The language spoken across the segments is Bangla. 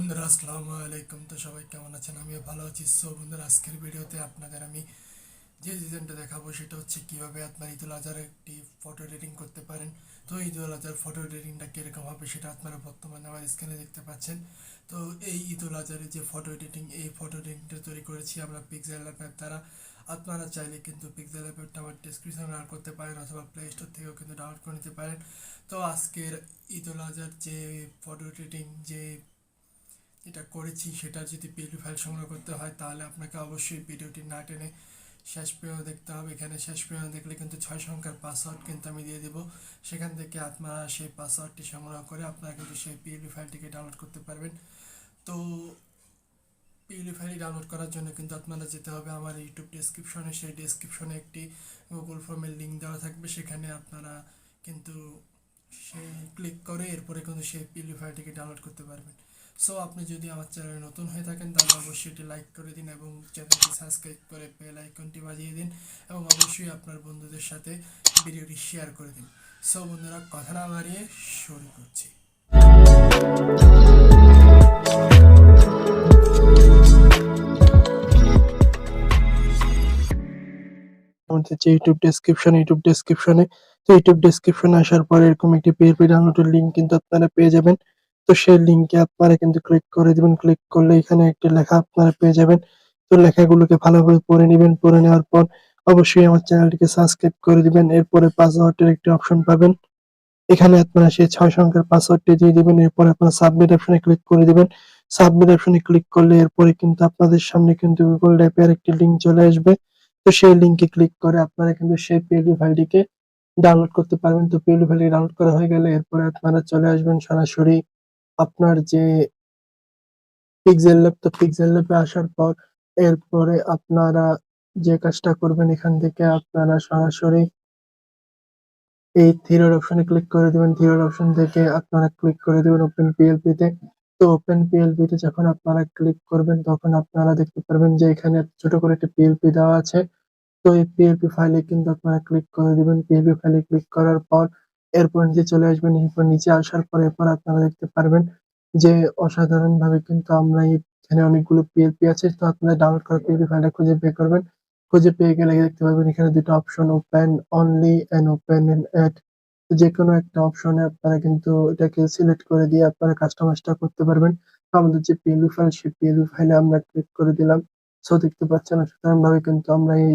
বন্ধুরা আসসালামু আলাইকুম। তো সবাই কেমন আছেন? আমিও ভালো আছি। সো বন্ধুরা, আজকের ভিডিওতে আপনাদের আমি যে ডিজাইনটা দেখাবো সেটা হচ্ছে কিভাবে আপনার ঈদুল আজহার একটি ফটো এডিটিং করতে পারেন। তো ঈদুল আজহার ফটো এডিটিংটা কীরকম হবে সেটা আপনারা বর্তমানে আমার স্ক্রিনে দেখতে পাচ্ছেন। তো এই ঈদুল আজহারের যে ফটো এডিটিং, এই ফটো এডিটিংটা তৈরি করেছি আমরা পিক্সেল ল্যাবের দ্বারা। আপনারা চাইলে কিন্তু পিক্সেল ল্যাবেরটা আমার ডিসক্রিপশনে ডাউনলোড করতে পারেন অথবা প্লে স্টোর থেকেও কিন্তু ডাউনলোড করে নিতে পারেন। তো আজকের ঈদুল আজহার যে ফটো এডিটিং এটা করেছি সেটা যদি পিএলপি ফাইল সংগ্রহ করতে হয় তাহলে আপনাকে অবশ্যই ভিডিওটি না টেনে শেষ পর্যন্ত দেখতে হবে। এখানে শেষ পর্যন্ত দেখলে কিন্তু 6 সংখ্যার পাসওয়ার্ড কিন্তু আমি দিয়ে দেবো। সেখান থেকে আপনারা সেই পাসওয়ার্ডটি সংগ্রহ করে আপনারা কিন্তু সেই পিএলপি ফাইলটিকে ডাউনলোড করতে পারবেন। তো পিএলপি ফাইল ডাউনলোড করার জন্য কিন্তু আপনারা যেতে হবে আমার ইউটিউব ডেসক্রিপশনে। সেই ডেসক্রিপশনে একটি গুগল ফর্মের লিঙ্ক দেওয়া থাকবে, সেখানে আপনারা কিন্তু সেই ক্লিক করে এরপরে কিন্তু সেই পিএলপি ফাইলটিকে ডাউনলোড করতে পারবেন। সো আপনি যদি আমার চ্যানেলে নতুন হয়ে থাকেন তাহলে অবশ্যই এটি লাইক করে দিন এবং চ্যানেলটি সাবস্ক্রাইব করে বেল আইকনটি বাজিয়ে দিন এবং অবশ্যই আপনার বন্ধুদের সাথে ভিডিওটি শেয়ার করে দিন। সো বন্ধুরা, কথা না বাড়িয়ে শুরু করছি। আমাদের যে ইউটিউব ডেসক্রিপশনে আসার পর এরকম একটি পিএলপি ডাউনলোডের লিঙ্ক কিন্তু আপনারা পেয়ে যাবেন। তো সেই লিঙ্কে আপনারা কিন্তু ক্লিক করে দিবেন। ক্লিক করলে এখানে একটি লেখা আপনারা পেয়ে যাবেন। তো লেখাগুলোকে ভালোভাবে পড়ে নেবেন। পড়ে নেওয়ার পর অবশ্যই আমার চ্যানেলটিকে সাবস্ক্রাইব করে দিবেন। এরপরে পাসওয়ার্ডের একটি অপশন পাবেন। এখানে আপনারা সেই 6 সংখ্যার পাসওয়ার্ডটি দিয়ে দিবেন। এরপর আপনারা সাবমিট অপশনে ক্লিক করে দিবেন। সাবমিট অপশনে ক্লিক করলে এরপরে কিন্তু আপনাদের সামনে কিন্তু গুগল ড্রাইভের একটি লিঙ্ক চলে আসবে। তো সেই লিঙ্কে ক্লিক করে আপনারা কিন্তু সেই পিএলপি ফাইলটিকে ডাউনলোড করতে পারবেন। তো পিএলপি ফাইলটি ডাউনলোড করা হয়ে গেলে এরপরে আপনারা চলে আসবেন সরাসরি আপনার যে পিক্সেল ল্যাব। তো পিক্সেল ল্যাবে আসার পর এরপরে আপনারা যে কাজটা করবেন, এখান থেকে আপনারা সরাসরি এই থ্রি অপশনে ক্লিক করে দিবেন। থ্রি অপশন থেকে আপনারা ক্লিক করে দিবেন ওপেন পিএলপি তে। তো ওপেন পিএলপি তে যখন আপনারা ক্লিক করবেন তখন আপনারা দেখতে পারবেন যে এখানে ছোট করে একটা পিএলপি দেওয়া আছে। তো এই পিএলপি ফাইলে কিন্তু আপনারা ক্লিক করে দিবেন। পিএলপি ফাইলে ক্লিক করার পর এরপর নিচে চলে আসবেন। এরপর নিচে আসার পর এরপর আপনারা দেখতে পারবেন যে অসাধারণভাবে কিন্তু আমরা এখানে অনেকগুলো পিএলপি আছে। তো আপনারা ডাউনলোড করা পিএলপি ফাইলটা খুঁজে বের করবেন। খুঁজে পেয়ে গেলে দেখতে পাবেন এখানে দুটো option, open only and open and add. যেকোনো একটা অপশনে আপনারা কিন্তু এটাকে সিলেক্ট করে দিয়ে আপনারা কাস্টমাইজটা করতে পারবেন। তো আমাদের যে পিএলপি ফাইল, সেই পিএলপি ফাইলে আমরা ক্লিক করে দিলাম। সো দেখতে পাচ্ছেন অসাধারণভাবে কিন্তু আমরা এই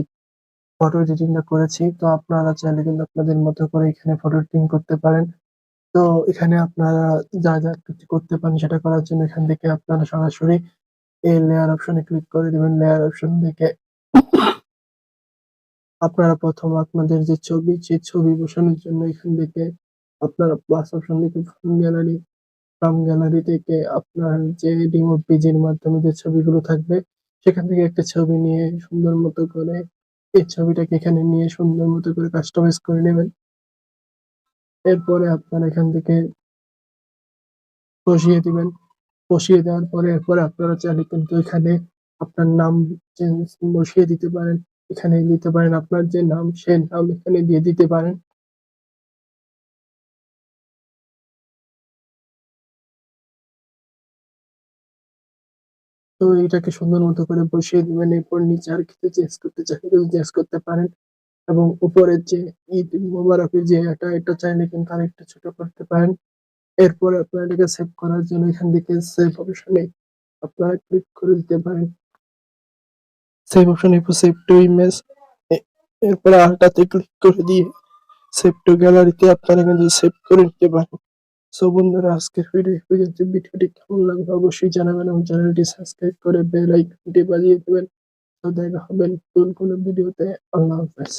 ফটো এডিটিংটা করেছি। তো আপনারা চাইলে কিন্তু আপনাদের মতো করে এখানে ফটো এডিটিং করতে পারেন। তো এখানে আপনারা যা কিছু করতে পারেন সেটা করার জন্য এখান থেকে আপনারা সরাসরি এই লেয়ার অপশনে ক্লিক করে দিবেন। লেয়ার অপশন থেকে আপনারা প্রথম আপনাদের যে ছবি, সেই ছবি বসানোর জন্য এখান থেকে আপনারা প্লাস অপশন থেকে ফ্রম গ্যালারি থেকে আপনার যে রিমুভ পেজের মাধ্যমে যে ছবিগুলো থাকবে সেখান থেকে একটা ছবি নিয়ে সুন্দর মতো করে এই ছবিটাকে এখানে নিয়ে সুন্দর মতো করে কাস্টমাইজ করে নেবেন। এরপরে আপনারা এখান থেকে বসিয়ে দিবেন। বসিয়ে দেওয়ার পরে এরপরে আপনারা চাইলে কিন্তু এখানে আপনার নাম চেঞ্জ বসিয়ে দিতে পারেন। এখানে দিতে পারেন আপনার যে নাম, সেই নাম এখানে দিয়ে দিতে পারেন। তো এটাকে সুন্দর মতো করে বসিয়ে দিবেন। এরপর নিচে আর কিছু চেঞ্জ করতে চাইলে কিন্তু চেঞ্জ করতে পারেন এবং উপরের যে ঈদ মোবারকের যে এটা চাইলে কিন্তু আরেকটু ছোট করতে পারেন। এরপরে আপনারা এটাকে সেভ করার জন্য এখান থেকে সেভ অপশনে আপনারা ক্লিক করে দিতে পারেন। সেভ অপশনে সেভ টু ইমেজ, এরপরে আলটাতে ক্লিক করে দিয়ে সেভ টু গ্যালারিতে আপনারা কিন্তু সেভ করে নিতে পারেন। সো বন্ধুরা, আজকের ভিডিও এই পর্যন্ত। ভিডিওটি কেমন লাগলো অবশ্যই জানাবেন এবং চ্যানেলটি সাবস্ক্রাইব করে বেল আইকনটি বাজিয়ে দেবেন। তো দেখা হবে নতুন কোনো ভিডিওতে। আল্লাহ হাফেজ।